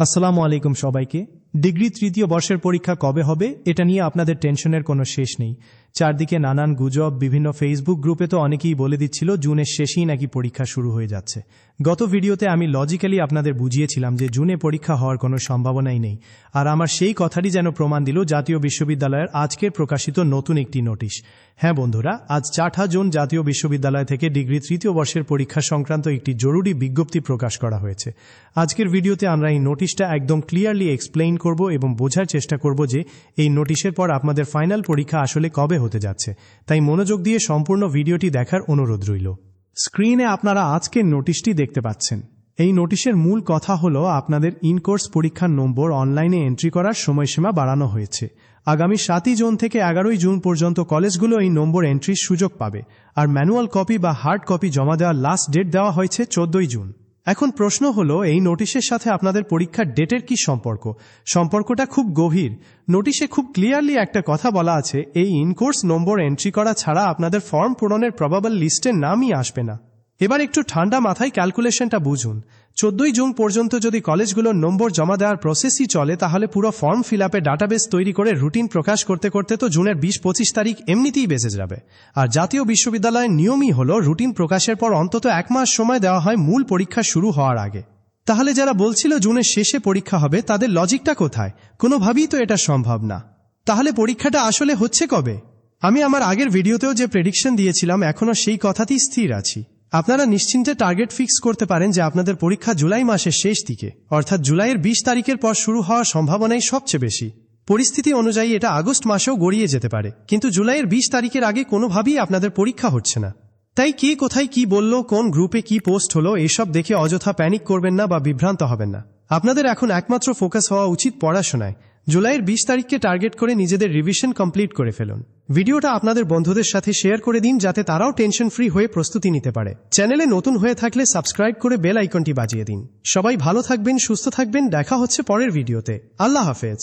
আসসালামু আলাইকুম সবাইকে। ডিগ্রি তৃতীয় বর্ষের পরীক্ষা কবে হবে এটা নিয়ে আপনাদের টেনশনের কোনো শেষ নেই। চারদিকে নানান গুজব, বিভিন্ন ফেসবুক গ্রুপে তো অনেকেই বলে দিচ্ছিল জুনের শেষেই নাকি পরীক্ষা শুরু হয়ে যাচ্ছে। গত ভিডিওতে আমি লজিক্যালি আপনাদের বুঝিয়েছিলাম যে জুনে পরীক্ষা হওয়ার কোনো সম্ভাবনাই নেই, আর আমার সেই কথারই যেন প্রমাণ দিল জাতীয় বিশ্ববিদ্যালয়ের আজকের প্রকাশিত নতুন একটি নোটিশ। হ্যাঁ বন্ধুরা, আজ 4 জুন জাতীয় বিশ্ববিদ্যালয় থেকে ডিগ্রি তৃতীয় বর্ষের পরীক্ষা সংক্রান্ত একটি জরুরি বিজ্ঞপ্তি প্রকাশ করা হয়েছে। আজকের ভিডিওতে আমরা এই নোটিশটা একদম ক্লিয়ারলি এক্সপ্লেইন করব এবং বোঝার চেষ্টা করব যে এই নোটিশের পর আপনাদের ফাইনাল পরীক্ষা আসলে কবে হতে যাচ্ছে। তাই মনোযোগ দিয়ে সম্পূর্ণ ভিডিওটি দেখার অনুরোধ রইল। স্ক্রিনে আপনারা আজকের নোটিশটি দেখতে পাচ্ছেন। এই নোটিশের মূল কথা হলো আপনাদের ইনকোর্স পরীক্ষার নম্বর অনলাইনে এন্ট্রি করার সময়সীমা বাড়ানো হয়েছে। আগামী 7 জুন থেকে 11 জুন পর্যন্ত কলেজগুলো এই নম্বর এন্ট্রির সুযোগ পাবে, আর ম্যানুয়াল কপি বা হার্ড কপি জমা দেওয়ার লাস্ট ডেট দেওয়া হয়েছে 14 জুন। এখন প্রশ্ন হলো, এই নোটিশের সাথে আপনাদের পরীক্ষার ডেটের কি সম্পর্ক? সম্পর্কটা খুব গভীর। নোটিশে খুব ক্লিয়ারলি একটা কথা বলা আছে, এই ইনকোর্স নম্বর এন্ট্রি করা ছাড়া আপনাদের ফর্ম পূরণের প্রবাবল লিস্টের নামই আসবে না। এবার একটু ঠান্ডা মাথায় ক্যালকুলেশনটা বুঝুন। 14 জুন পর্যন্ত যদি কলেজগুলোর নম্বর জমা দেওয়ার প্রসেসই চলে, তাহলে পুরো ফর্ম ফিল আপে ডাটাবেস তৈরি করে রুটিন প্রকাশ করতে করতে তো জুনের 20-25 তারিখ এমনিতেই বেঁচে যাবে। আর জাতীয় বিশ্ববিদ্যালয়ের নিয়মই হলো রুটিন প্রকাশের পর অন্তত 1 মাস সময় দেওয়া হয় মূল পরীক্ষা শুরু হওয়ার আগে। তাহলে যারা বলছিল জুনের শেষে পরীক্ষা হবে, তাদের লজিকটা কোথায়? কোনোভাবেই তো এটা সম্ভব না। তাহলে পরীক্ষাটা আসলে হচ্ছে কবে? আমি আমার আগের ভিডিওতেও যে প্রেডিকশন দিয়েছিলাম, এখনও সেই কথাতেই স্থির আছি। আপনারা নিশ্চিন্তে টার্গেট ফিক্স করতে পারেন যে আপনাদের পরীক্ষা জুলাই মাসের শেষ দিকে, অর্থাৎ জুলাইয়ের 20 তারিখের পর শুরু হওয়ার সম্ভাবনাই সবচেয়ে বেশি। পরিস্থিতি অনুযায়ী এটা আগস্ট মাসেও গড়িয়ে যেতে পারে, কিন্তু জুলাইয়ের 20 তারিখের আগে কোনোভাবেই আপনাদের পরীক্ষা হচ্ছে না। তাই কে কোথায় কি বলল, কোন গ্রুপে কি পোস্ট হলো, এসব দেখে অযথা প্যানিক করবেন না বা বিভ্রান্ত হবেন না। আপনাদের এখন একমাত্র ফোকাস হওয়া উচিত পড়াশোনায়। জুলাইয়ের 20 তারিখকে টার্গেট করে নিজেদের রিভিশন কমপ্লিট করে ফেলুন। ভিডিওটা আপনাদের বন্ধুদের সাথে শেয়ার করে দিন, যাতে তারাও টেনশন ফ্রি হয়ে প্রস্তুতি নিতে পারে। চ্যানেলে নতুন হয়ে থাকলে সাবস্ক্রাইব করে বেল আইকনটি বাজিয়ে দিন। সবাই ভালো থাকবেন, সুস্থ থাকবেন। দেখা হচ্ছে পরের ভিডিওতে। আল্লাহ হাফেজ।